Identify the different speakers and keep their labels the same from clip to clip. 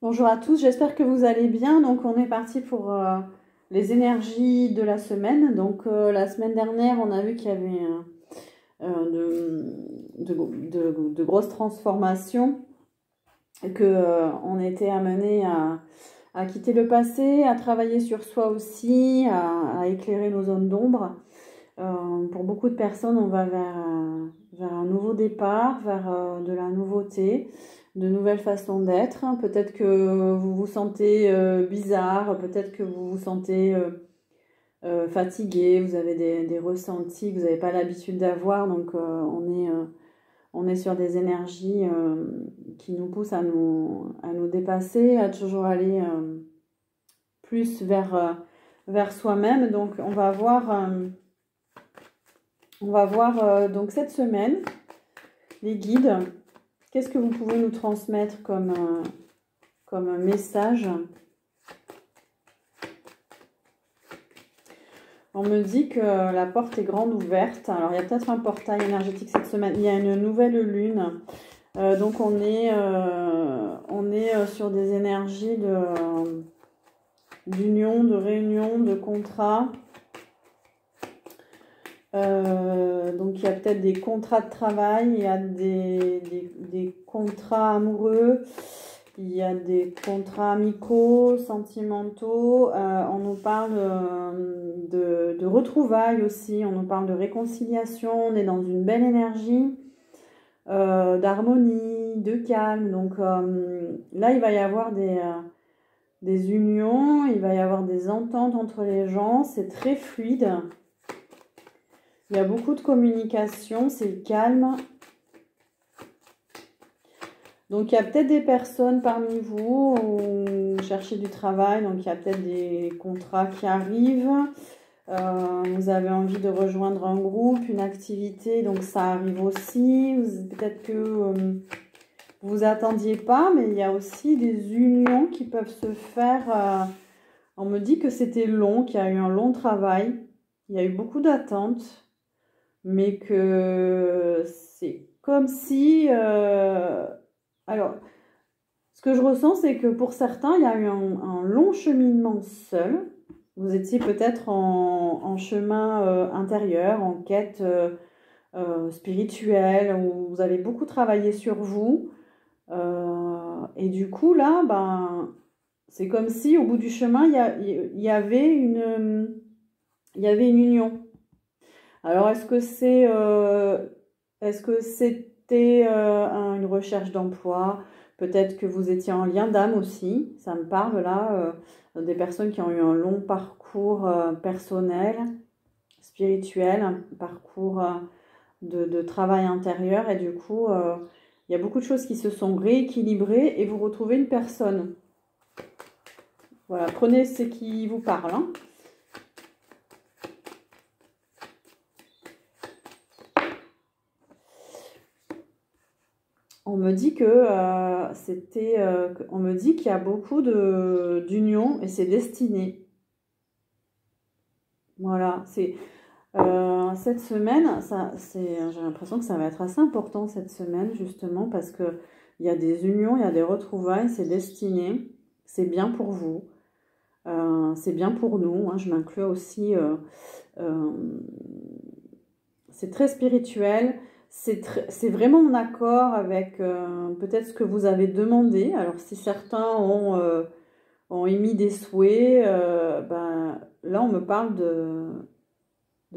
Speaker 1: Bonjour à tous, j'espère que vous allez bien. Donc on est parti pour les énergies de la semaine. Donc la semaine dernière, on a vu qu'il y avait de grosses transformations, et que on était amené à quitter le passé, à travailler sur soi aussi, à éclairer nos zones d'ombre. Pour beaucoup de personnes, on va vers un nouveau départ, vers de la nouveauté, de nouvelles façons d'être. Peut-être que vous vous sentez bizarre, peut-être que vous vous sentez fatigué, vous avez des ressentis que vous n'avez pas l'habitude d'avoir. Donc on est sur des énergies qui nous poussent à nous dépasser, à toujours aller plus vers soi-même. Donc on va voir donc cette semaine les guides. Qu'est-ce que vous pouvez nous transmettre comme message? On me dit que la porte est grande ouverte. Alors, il y a peut-être un portail énergétique cette semaine. Il y a une nouvelle lune. Donc, on est sur des énergies d'union, de réunion, de contrat. Donc, il y a peut-être des contrats de travail, il y a des contrats amoureux, il y a des contrats amicaux, sentimentaux. On nous parle de retrouvailles aussi, on nous parle de réconciliation. On est dans une belle énergie d'harmonie, de calme. Donc là, il va y avoir des unions, il va y avoir des ententes entre les gens. C'est très fluide. Il y a beaucoup de communication, c'est calme. Donc, il y a peut-être des personnes parmi vous où vous cherchez du travail. Donc, il y a peut-être des contrats qui arrivent. Vous avez envie de rejoindre un groupe, une activité. Donc, ça arrive aussi. Peut-être que vous vous attendiez pas, mais il y a aussi des unions qui peuvent se faire. On me dit que c'était long, qu'il y a eu un long travail. Il y a eu beaucoup d'attentes. Mais que c'est comme si... alors, ce que je ressens, c'est que pour certains, il y a eu un long cheminement seul. Vous étiez peut-être en chemin intérieur, en quête spirituelle, où vous avez beaucoup travaillé sur vous. Et du coup, là, c'est comme si au bout du chemin, il y avait une union. Alors, est-ce que c'était une recherche d'emploi? Peut-être que vous étiez en lien d'âme aussi. Ça me parle là, des personnes qui ont eu un long parcours personnel, spirituel, un parcours de travail intérieur. Et du coup, il y a beaucoup de choses qui se sont rééquilibrées et vous retrouvez une personne. Voilà, prenez ce qui vous parle, hein. On me dit on me dit qu'il y a beaucoup d'unions et c'est destiné. Voilà, c'est cette semaine, j'ai l'impression que ça va être assez important cette semaine justement parce que il y a des unions, il y a des retrouvailles, c'est destiné, c'est bien pour vous, c'est bien pour nous. Hein, je m'inclus aussi. C'est très spirituel. C'est vraiment en accord avec peut-être ce que vous avez demandé. Alors, si certains ont émis des souhaits, là, on me parle de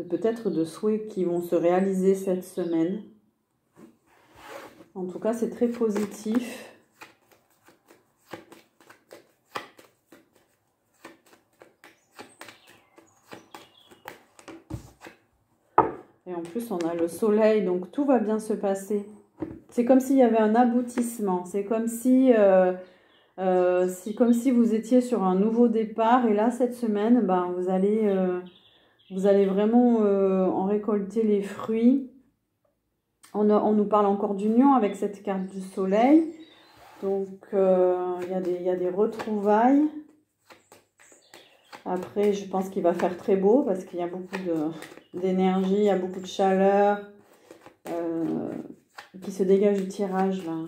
Speaker 1: peut-être de souhaits qui vont se réaliser cette semaine. En tout cas, c'est très positif. Et en plus, on a le soleil, donc tout va bien se passer. C'est comme s'il y avait un aboutissement. C'est comme si vous étiez sur un nouveau départ. Et là, cette semaine, vous allez vraiment en récolter les fruits. On nous parle encore d'union avec cette carte du soleil. Donc, il y a des retrouvailles. Après, je pense qu'il va faire très beau parce qu'il y a beaucoup d'énergie, il y a beaucoup de chaleur qui se dégage du tirage là.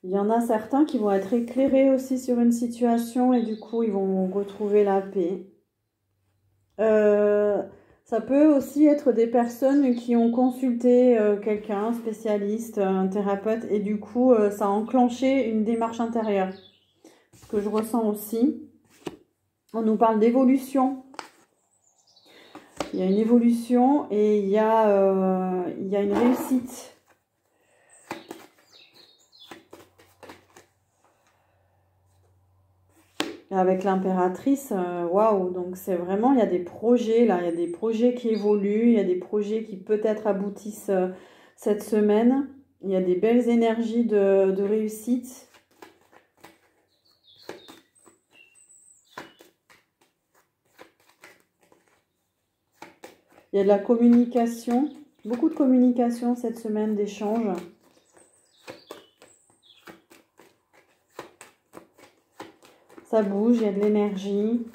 Speaker 1: Il y en a certains qui vont être éclairés aussi sur une situation et du coup, ils vont retrouver la paix. Ça peut aussi être des personnes qui ont consulté quelqu'un, un spécialiste, un thérapeute, et du coup, ça a enclenché une démarche intérieure. Ce que je ressens aussi. On nous parle d'évolution. Il y a une évolution et il y a une réussite. Avec l'impératrice, waouh, donc c'est vraiment, il y a des projets là, il y a des projets qui évoluent, il y a des projets qui peut-être aboutissent cette semaine. Il y a des belles énergies de réussite. Il y a de la communication, beaucoup de communication cette semaine, d'échanges. Ça bouge, il y a de l'énergie.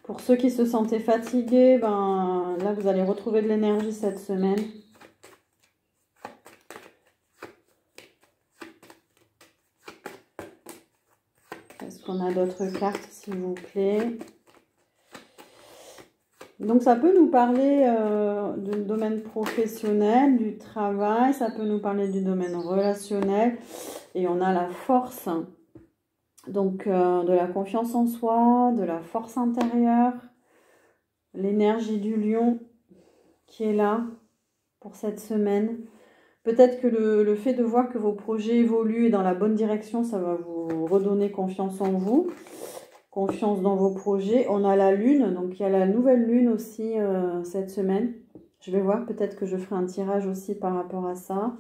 Speaker 1: Pour ceux qui se sentaient fatigués, ben, là vous allez retrouver de l'énergie cette semaine. Est-ce qu'on a d'autres cartes, s'il vous plaît? Donc ça peut nous parler du domaine professionnel, du travail, ça peut nous parler du domaine relationnel. Et on a la force, donc de la confiance en soi, de la force intérieure, l'énergie du lion qui est là pour cette semaine. Peut-être que le fait de voir que vos projets évoluent dans la bonne direction, ça va vous redonner confiance en vous. Confiance dans vos projets. On a la lune, donc il y a la nouvelle lune aussi cette semaine. Je vais voir, peut-être que je ferai un tirage aussi par rapport à ça.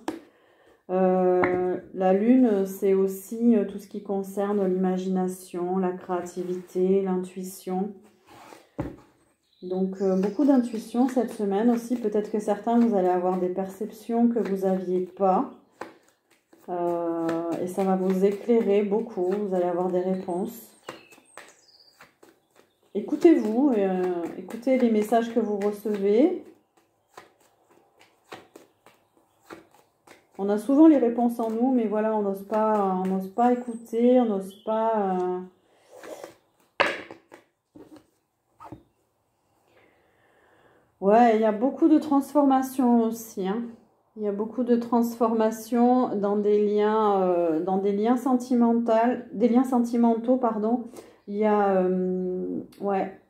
Speaker 1: La lune, c'est aussi tout ce qui concerne l'imagination, la créativité, l'intuition. Donc beaucoup d'intuition cette semaine aussi. Peut-être que certains, vous allez avoir des perceptions que vous n'aviez pas. Et ça va vous éclairer beaucoup. Vous allez avoir des réponses. Écoutez-vous, écoutez les messages que vous recevez. On a souvent les réponses en nous, mais voilà, on n'ose pas écouter, on n'ose pas... Ouais, il y a beaucoup de transformations aussi, hein. Il y a beaucoup de transformations dans des liens sentimentaux, pardon. Il y a, ouais,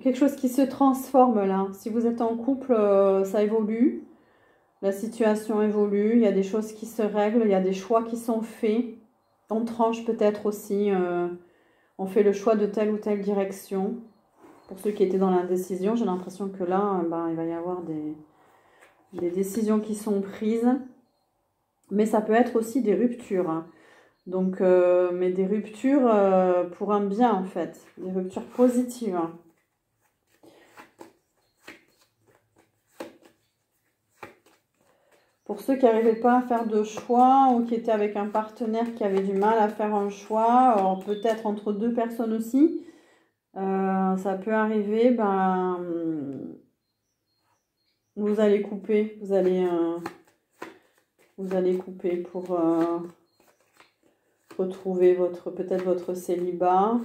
Speaker 1: quelque chose qui se transforme là. Si vous êtes en couple, ça évolue. La situation évolue. Il y a des choses qui se règlent. Il y a des choix qui sont faits. On tranche peut-être aussi. On fait le choix de telle ou telle direction. Pour ceux qui étaient dans l'indécision, j'ai l'impression que là, il va y avoir des décisions qui sont prises. Mais ça peut être aussi des ruptures, hein. Donc, mais des ruptures pour un bien en fait. Des ruptures positives, hein. Pour ceux qui n'arrivaient pas à faire de choix ou qui étaient avec un partenaire qui avait du mal à faire un choix, peut-être entre deux personnes aussi, ça peut arriver, vous allez couper, vous allez couper pour retrouver peut-être votre célibat.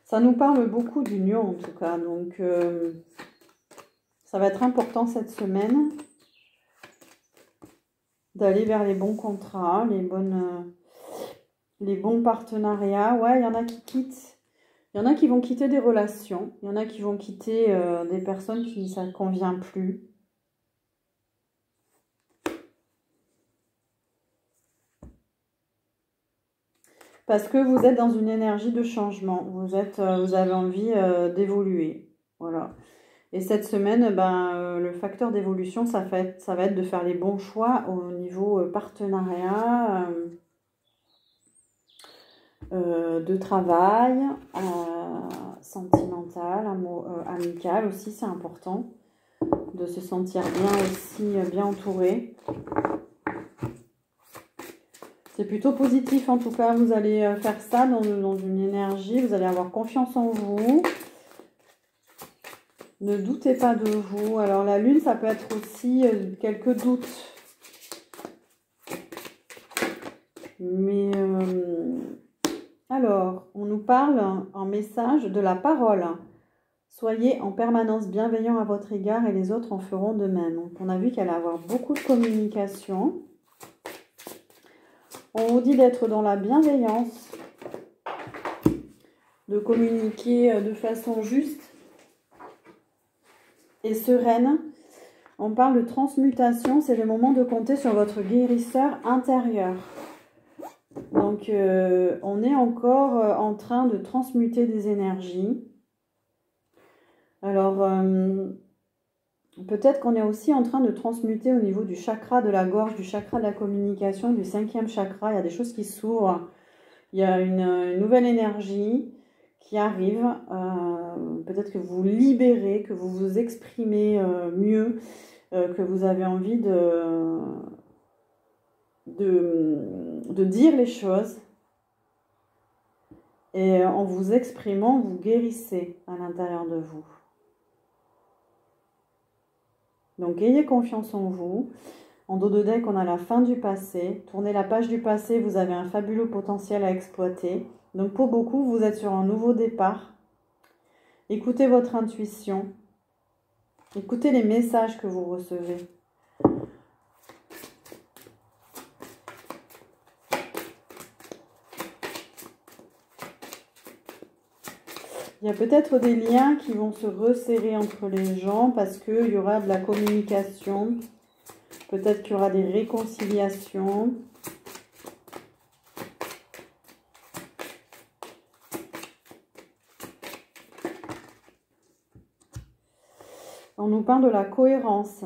Speaker 1: Ça nous parle beaucoup d'union en tout cas, donc ça va être important cette semaine d'aller vers les bons contrats, les bons partenariats. Ouais, il y en a qui quittent. Il y en a qui vont quitter des relations. Il y en a qui vont quitter des personnes qui ça ne convient plus. Parce que vous êtes dans une énergie de changement. Vous avez envie d'évoluer. Voilà. Et cette semaine, le facteur d'évolution, ça va être de faire les bons choix au niveau partenariat, de travail, sentimental, amical aussi, c'est important. De se sentir bien aussi, bien entouré. C'est plutôt positif en tout cas. Vous allez faire ça dans une énergie. Vous allez avoir confiance en vous. Ne doutez pas de vous. Alors la lune, ça peut être aussi quelques doutes. Mais alors, on nous parle en message de la parole. Soyez en permanence bienveillant à votre égard et les autres en feront de même. Donc, on a vu qu'elle allait avoir beaucoup de communication. On vous dit d'être dans la bienveillance, de communiquer de façon juste et sereine. On parle de transmutation, c'est le moment de compter sur votre guérisseur intérieur. Donc, on est encore en train de transmuter des énergies. Alors, peut-être qu'on est aussi en train de transmuter au niveau du chakra de la gorge, du chakra de la communication, du 5e chakra. Il y a des choses qui s'ouvrent. Il y a une nouvelle énergie qui arrive. Peut-être que vous libérez, que vous vous exprimez mieux, que vous avez envie de dire les choses. Et en vous exprimant, vous guérissez à l'intérieur de vous. Donc, ayez confiance en vous. En dos de deck, on a la fin du passé. Tournez la page du passé, vous avez un fabuleux potentiel à exploiter. Donc, pour beaucoup, vous êtes sur un nouveau départ. Écoutez votre intuition. Écoutez les messages que vous recevez. Il y a peut-être des liens qui vont se resserrer entre les gens parce qu'il y aura de la communication. Peut-être qu'il y aura des réconciliations. On nous parle de la cohérence.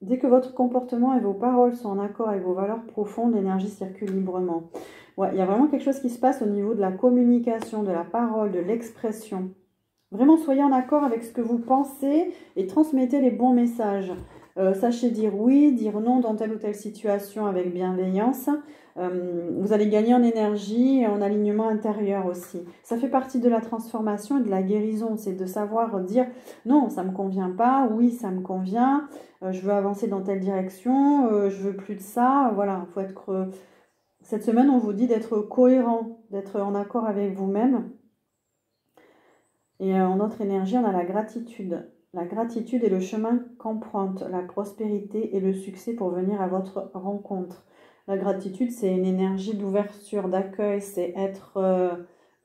Speaker 1: Dès que votre comportement et vos paroles sont en accord avec vos valeurs profondes, l'énergie circule librement. Ouais, il y a vraiment quelque chose qui se passe au niveau de la communication, de la parole, de l'expression. Vraiment, soyez en accord avec ce que vous pensez et transmettez les bons messages. Sachez dire oui, dire non dans telle ou telle situation avec bienveillance. Vous allez gagner en énergie et en alignement intérieur aussi. Ça fait partie de la transformation et de la guérison. C'est de savoir dire non, ça ne me convient pas, oui, ça me convient, je veux avancer dans telle direction, je veux plus de ça. Voilà, il faut être... Cette semaine, on vous dit d'être cohérent, d'être en accord avec vous-même. Et en notre énergie, on a la gratitude. La gratitude est le chemin qu'emprunte la prospérité et le succès pour venir à votre rencontre. La gratitude, c'est une énergie d'ouverture, d'accueil, c'est être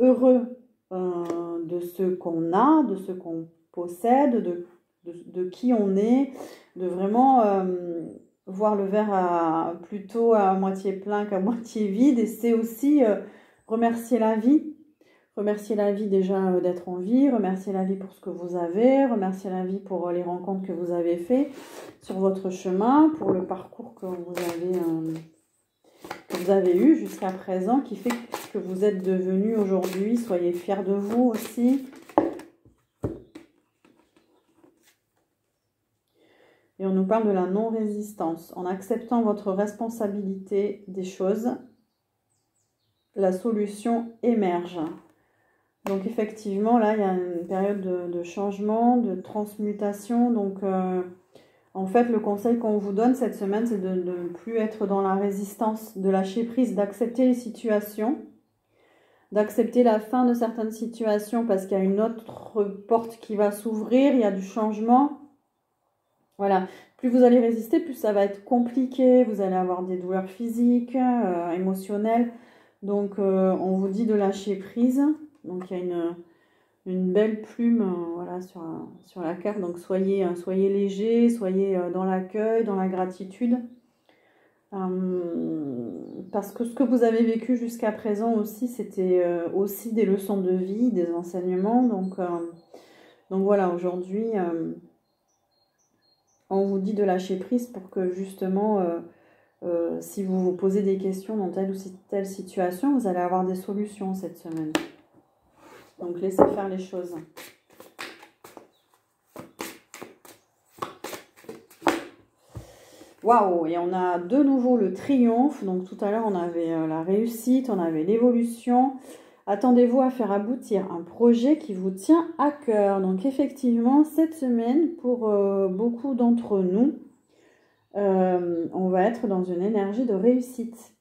Speaker 1: heureux de ce qu'on a, de ce qu'on possède, de qui on est, de vraiment voir le verre plutôt à moitié plein qu'à moitié vide. Et c'est aussi remercier la vie. Remercier la vie déjà d'être en vie, remercier la vie pour ce que vous avez, remercier la vie pour les rencontres que vous avez faites sur votre chemin, pour le parcours que vous avez eu jusqu'à présent, qui fait que vous êtes devenu aujourd'hui. Soyez fiers de vous aussi. Et on nous parle de la non-résistance. En acceptant votre responsabilité des choses, la solution émerge. Donc effectivement, là, il y a une période de changement, de transmutation. Donc, en fait, le conseil qu'on vous donne cette semaine, c'est de ne plus être dans la résistance, de lâcher prise, d'accepter les situations, d'accepter la fin de certaines situations parce qu'il y a une autre porte qui va s'ouvrir, il y a du changement. Voilà, plus vous allez résister, plus ça va être compliqué, vous allez avoir des douleurs physiques, émotionnelles. Donc, on vous dit de lâcher prise. Donc, il y a une belle plume voilà, sur la carte. Donc, soyez léger, soyez dans l'accueil, dans la gratitude. Parce que ce que vous avez vécu jusqu'à présent aussi, c'était aussi des leçons de vie, des enseignements. Donc voilà, aujourd'hui, on vous dit de lâcher prise pour que justement, si vous vous posez des questions dans telle ou telle situation, vous allez avoir des solutions cette semaine. Donc, laissez faire les choses. Waouh! Et on a de nouveau le triomphe. Donc tout à l'heure, on avait la réussite, on avait l'évolution. Attendez-vous à faire aboutir un projet qui vous tient à cœur. Donc effectivement, cette semaine, pour beaucoup d'entre nous, on va être dans une énergie de réussite.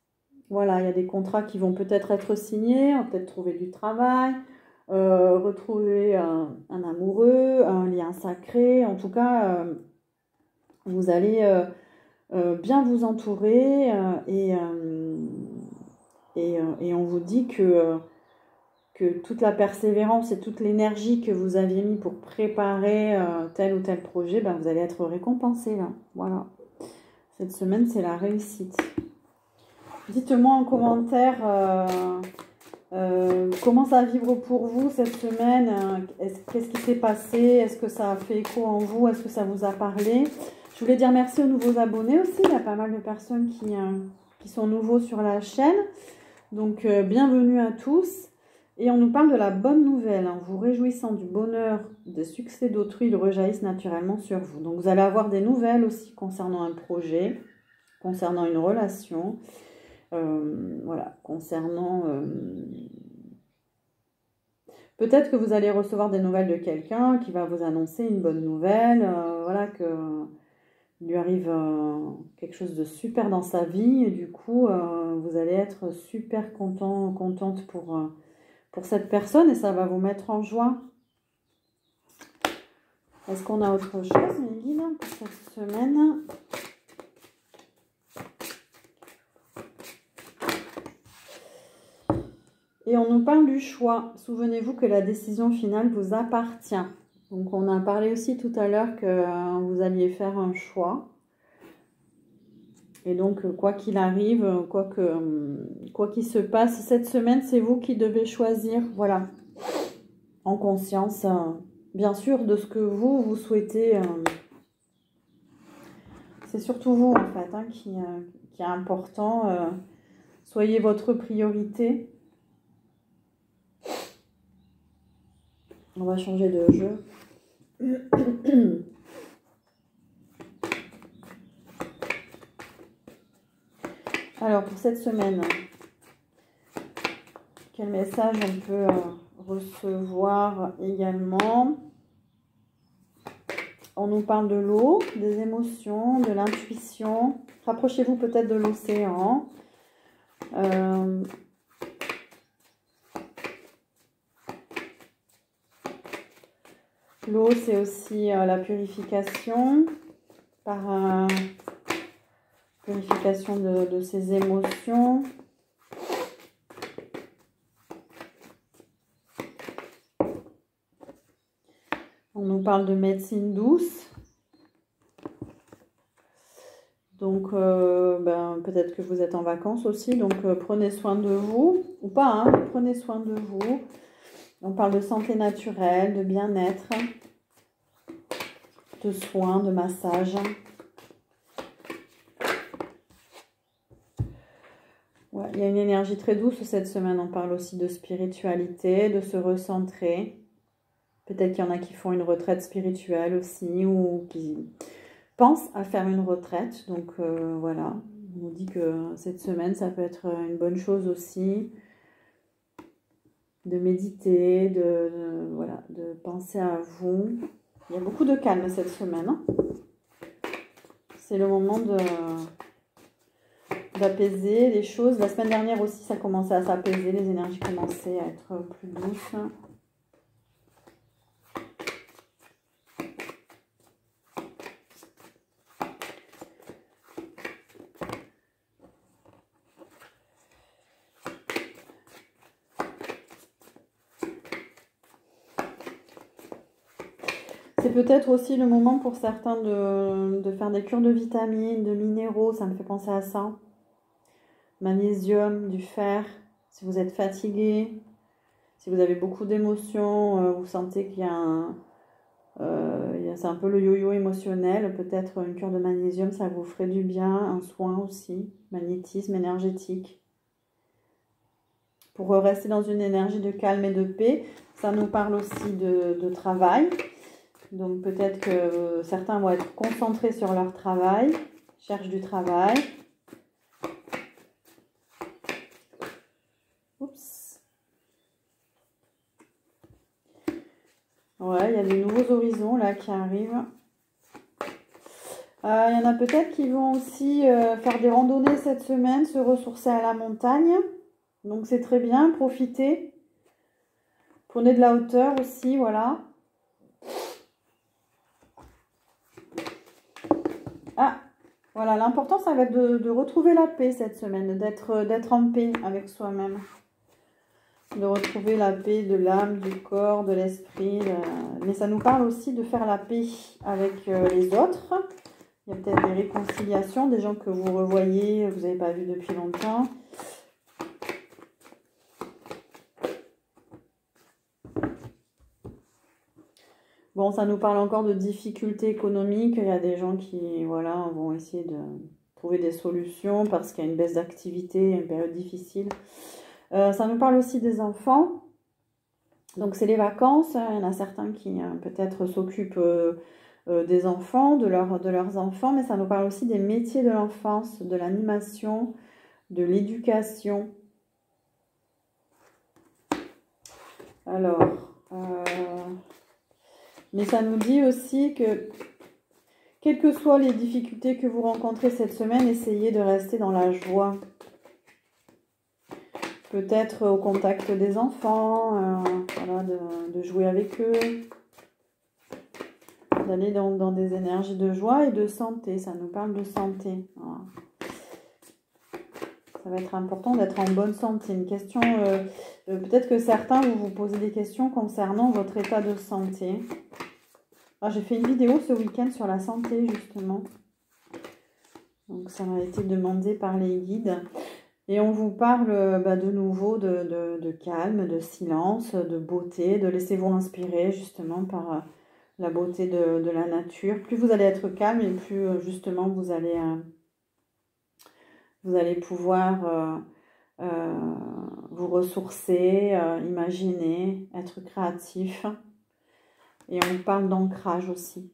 Speaker 1: Voilà, il y a des contrats qui vont peut-être être signés, on va peut-être trouver du travail, retrouver un amoureux, un lien sacré. En tout cas, vous allez bien vous entourer et on vous dit que toute la persévérance et toute l'énergie que vous aviez mis pour préparer tel ou tel projet, ben, vous allez être récompensé là. Voilà. Cette semaine, c'est la réussite. Dites-moi en commentaire comment ça vibre pour vous cette semaine. Qu'est-ce qui s'est passé? Est-ce que ça a fait écho en vous? Est-ce que ça vous a parlé? Je voulais dire merci aux nouveaux abonnés aussi. Il y a pas mal de personnes qui sont nouveaux sur la chaîne. Donc, bienvenue à tous. Et on nous parle de la bonne nouvelle. En vous réjouissant du bonheur, des succès d'autrui, ils rejaillissent naturellement sur vous. Donc, vous allez avoir des nouvelles aussi concernant un projet, concernant une relation. Voilà, concernant... peut-être que vous allez recevoir des nouvelles de quelqu'un qui va vous annoncer une bonne nouvelle. Voilà, que... il lui arrive quelque chose de super dans sa vie et du coup vous allez être super contente pour cette personne et ça va vous mettre en joie. Est-ce qu'on a autre chose, mes guides, pour cette semaine? Et on nous parle du choix. Souvenez-vous que la décision finale vous appartient. Donc on a parlé aussi tout à l'heure que vous alliez faire un choix. Et donc quoi qu'il arrive, quoi qu'il se passe, cette semaine, c'est vous qui devez choisir, voilà, en conscience, bien sûr, de ce que vous souhaitez. C'est surtout vous, en fait, hein, qui est important. Soyez votre priorité. On va changer de jeu. Alors, pour cette semaine, quel message on peut recevoir également? On nous parle de l'eau, des émotions, de l'intuition. Rapprochez-vous peut-être de l'océan. L'eau, c'est aussi la purification, purification de ses émotions. On nous parle de médecine douce. Donc, peut-être que vous êtes en vacances aussi. Donc, prenez soin de vous. Ou pas, hein, prenez soin de vous. On parle de santé naturelle, de bien-être, de soins, de massage. Ouais, il y a une énergie très douce cette semaine. On parle aussi de spiritualité, de se recentrer. Peut-être qu'il y en a qui font une retraite spirituelle aussi ou qui pensent à faire une retraite. Donc voilà, on nous dit que cette semaine, ça peut être une bonne chose aussi. De méditer, de penser à vous. Il y a beaucoup de calme cette semaine. Hein. C'est le moment d'apaiser les choses. La semaine dernière aussi, ça commençait à s'apaiser. Les énergies commençaient à être plus douces. C'est peut-être aussi le moment pour certains de faire des cures de vitamines, de minéraux, ça me fait penser à ça. Magnésium, du fer, si vous êtes fatigué, si vous avez beaucoup d'émotions, vous sentez qu'il y a c'est un peu le yo-yo émotionnel, peut-être une cure de magnésium, ça vous ferait du bien, un soin aussi, magnétisme énergétique. Pour rester dans une énergie de calme et de paix, ça nous parle aussi de travail. Donc peut-être que certains vont être concentrés sur leur travail, cherchent du travail. Oups. Ouais, il y a de nouveaux horizons là qui arrivent. Il y en a peut-être qui vont aussi faire des randonnées cette semaine, se ressourcer à la montagne. Donc c'est très bien, profitez. Prenez de la hauteur aussi, voilà. Ah, voilà, l'important ça va être de retrouver la paix cette semaine, d'être en paix avec soi-même. De retrouver la paix de l'âme, du corps, de l'esprit. Mais ça nous parle aussi de faire la paix avec les autres. Il y a peut-être des réconciliations, des gens que vous revoyez, vous n'avez pas vu depuis longtemps. Bon, ça nous parle encore de difficultés économiques. Il y a des gens qui, voilà, vont essayer de trouver des solutions parce qu'il y a une baisse d'activité, une période difficile. Ça nous parle aussi des enfants. Donc, c'est les vacances. Il y en a certains qui peut-être s'occupent des enfants, de leurs enfants. Mais ça nous parle aussi des métiers de l'enfance, de l'animation, de l'éducation. Alors... mais ça nous dit aussi que, quelles que soient les difficultés que vous rencontrez cette semaine, essayez de rester dans la joie. Peut-être au contact des enfants, voilà, de jouer avec eux. D'aller dans des énergies de joie et de santé. Ça nous parle de santé. Voilà. Ça va être important d'être en bonne santé. Une question, peut-être que certains vont vous poser des questions concernant votre état de santé. Ah, j'ai fait une vidéo ce week-end sur la santé, justement. Donc, ça m'a été demandé par les guides. Et on vous parle de nouveau de calme, de silence, de beauté, de laissez-vous inspirer, justement, par la beauté de la nature. Plus vous allez être calme et plus, justement, vous allez pouvoir vous ressourcer, imaginer, être créatif. Et on parle d'ancrage aussi.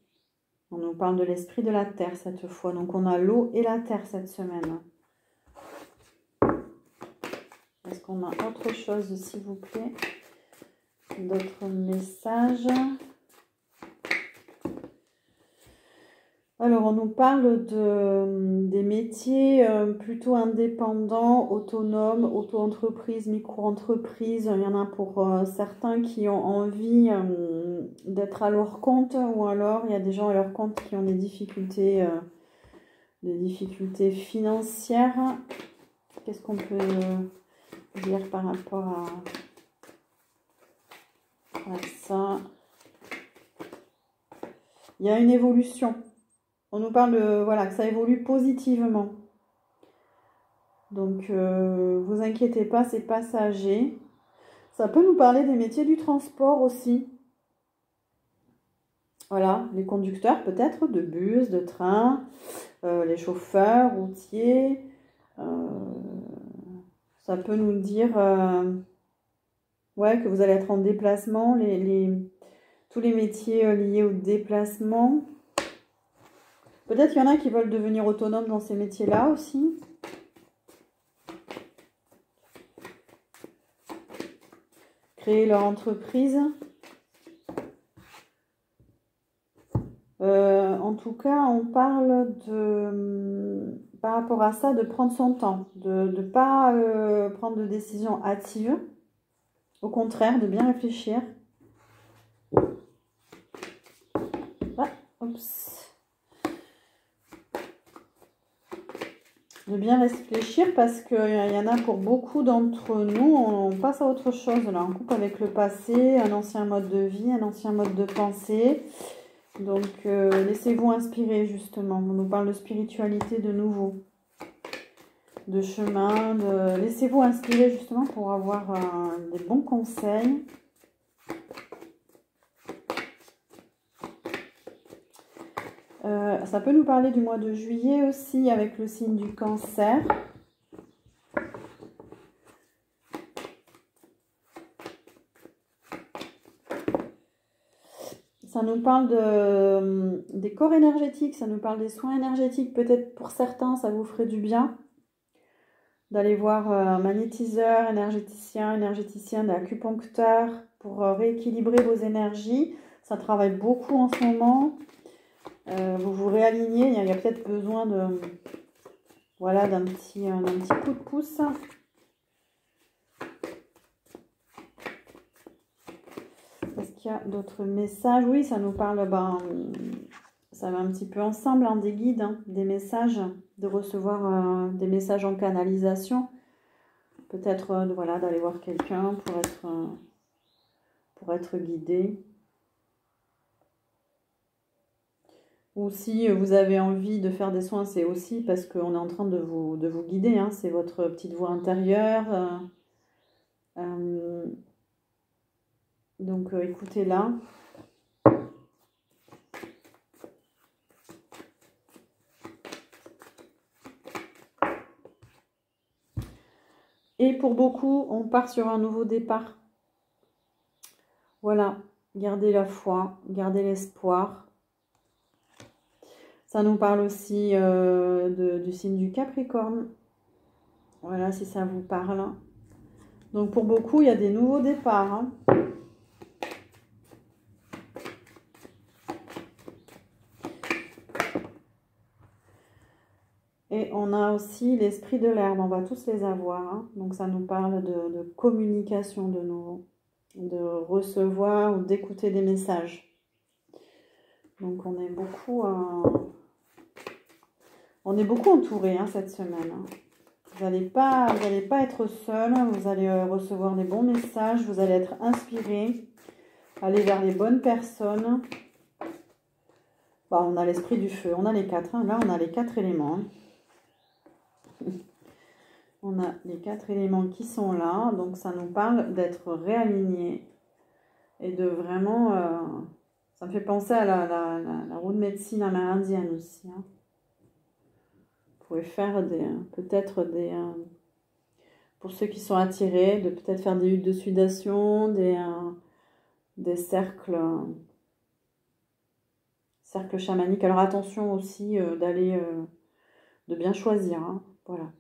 Speaker 1: On nous parle de l'esprit de la terre cette fois. Donc on a l'eau et la terre cette semaine. Est-ce qu'on a autre chose, s'il vous plaît? D'autres messages? Alors, on nous parle des métiers plutôt indépendants, autonomes, auto-entreprises, micro-entreprises. Il y en a pour certains qui ont envie d'être à leur compte, ou alors il y a des gens à leur compte qui ont des difficultés financières. Qu'est-ce qu'on peut dire par rapport à ça? Il y a une évolution. On nous parle voilà, que ça évolue positivement. Donc, vous inquiétez pas, c'est passager. Ça peut nous parler des métiers du transport aussi. Voilà, les conducteurs peut-être de bus, de train, les chauffeurs, routiers. Ça peut nous dire ouais, que vous allez être en déplacement, tous les métiers liés au déplacement. Peut-être qu'il y en a qui veulent devenir autonomes dans ces métiers-là aussi. Créer leur entreprise. En tout cas, on parle par rapport à ça, de prendre son temps, de ne pas prendre de décisions hâtives. Au contraire, de bien réfléchir. Ah, oups. De bien réfléchir parce qu'il y en a pour beaucoup d'entre nous, on passe à autre chose là, on coupe avec le passé, un ancien mode de vie, un ancien mode de pensée. Donc laissez-vous inspirer justement, on nous parle de spiritualité de nouveau, de chemin, laissez-vous inspirer justement pour avoir des bons conseils. Ça peut nous parler du mois de juillet aussi avec le signe du Cancer. Ça nous parle des corps énergétiques, ça nous parle des soins énergétiques. Peut-être pour certains, ça vous ferait du bien d'aller voir un magnétiseur, énergéticien, d'acupuncteur pour rééquilibrer vos énergies. Ça travaille beaucoup en ce moment. Vous vous réalignez. Il y a peut-être besoin de, voilà, d'un petit coup de pouce. Est-ce qu'il y a d'autres messages? Oui, ça nous parle, ça va un petit peu ensemble, hein, des guides, hein, des messages, de recevoir des messages en canalisation. Peut-être voilà, d'aller voir quelqu'un pour être guidé. Ou si vous avez envie de faire des soins, c'est aussi parce qu'on est en train de vous guider. Hein, c'est votre petite voix intérieure. Donc écoutez-la. Et pour beaucoup, on part sur un nouveau départ. Voilà, gardez la foi, gardez l'espoir. Ça nous parle aussi du signe du Capricorne. Voilà, si ça vous parle. Donc pour beaucoup, il y a des nouveaux départs. Hein. Et on a aussi l'esprit de l'herbe, on va tous les avoir. Hein. Donc ça nous parle de communication de nouveau, de recevoir ou d'écouter des messages. Donc on est beaucoup entouré hein, cette semaine. Hein. Vous n'allez pas être seul, vous allez recevoir des bons messages, vous allez être inspiré, aller vers les bonnes personnes. On a l'esprit du feu, on a les 4. Hein. Là, on a les 4 éléments. Hein. On a les 4 éléments qui sont là, donc ça nous parle d'être réaligné et de vraiment... ça me fait penser à la roue de médecine amérindienne aussi. Hein. Vous pouvez faire peut-être pour ceux qui sont attirés, de peut-être faire des huttes de sudation, des cercles chamaniques. Alors attention aussi de bien choisir. Hein. Voilà,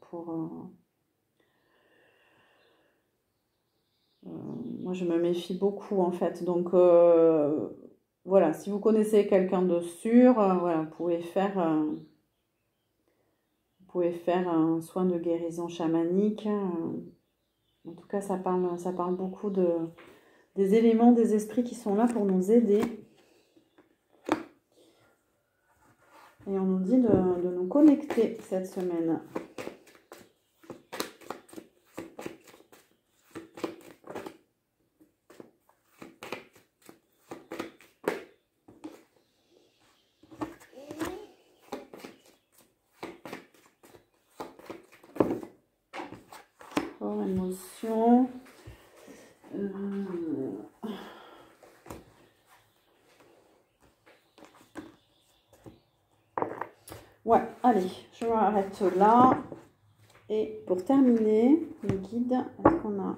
Speaker 1: moi je me méfie beaucoup en fait. Donc voilà, si vous connaissez quelqu'un de sûr, voilà, vous pouvez faire un soin de guérison chamanique. En tout cas, ça parle beaucoup des éléments, des esprits qui sont là pour nous aider. Et on nous dit de nous connecter cette semaine. Émotion. Ouais, allez, je m'arrête là. Et pour terminer, le guide, est-ce qu'on a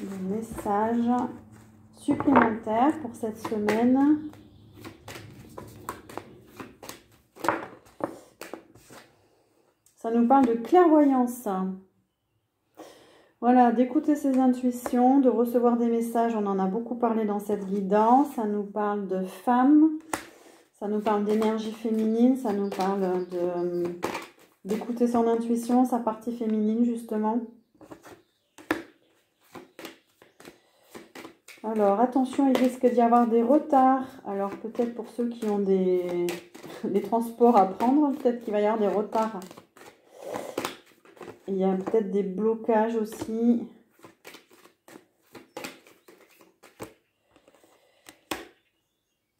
Speaker 1: des messages supplémentaires pour cette semaine? Ça nous parle de clairvoyance. Voilà, d'écouter ses intuitions, de recevoir des messages. On en a beaucoup parlé dans cette guidance. Ça nous parle de femmes. Ça nous parle d'énergie féminine. Ça nous parle d'écouter son intuition, sa partie féminine, justement. Alors, attention, il risque d'y avoir des retards. Alors, peut-être pour ceux qui ont des transports à prendre, peut-être qu'il va y avoir des retards. Il y a peut-être des blocages aussi.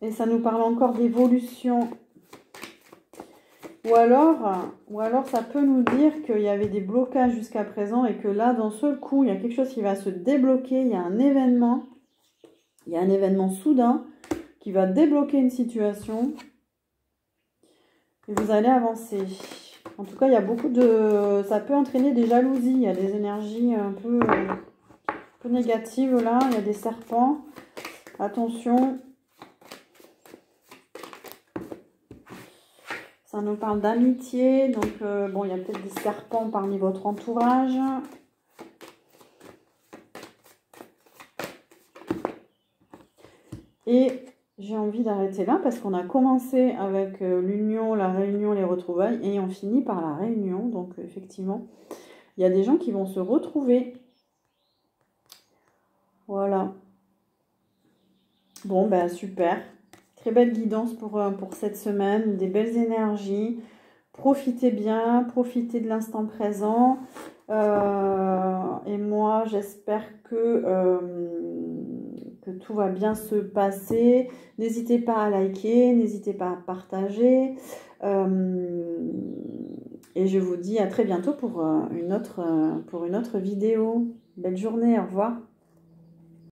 Speaker 1: Et ça nous parle encore d'évolution. Ou alors ça peut nous dire qu'il y avait des blocages jusqu'à présent et que là, d'un seul coup, il y a quelque chose qui va se débloquer. Il y a un événement. Il y a un événement soudain qui va débloquer une situation. Et vous allez avancer. En tout cas, il y a beaucoup de... Ça peut entraîner des jalousies. Il y a des énergies un peu négatives là. Il y a des serpents. Attention. Ça nous parle d'amitié. Donc, bon, il y a peut-être des serpents parmi votre entourage. Et j'ai envie d'arrêter là parce qu'on a commencé avec l'union, la réunion, les retrouvailles et on finit par la réunion. Donc effectivement, il y a des gens qui vont se retrouver. Voilà. Bon, ben super. Très belle guidance pour cette semaine. Des belles énergies. Profitez bien, profitez de l'instant présent. Et moi, j'espère que tout va bien se passer. N'hésitez pas à liker, n'hésitez pas à partager. Et je vous dis à très bientôt pour une autre vidéo. Belle journée, au revoir.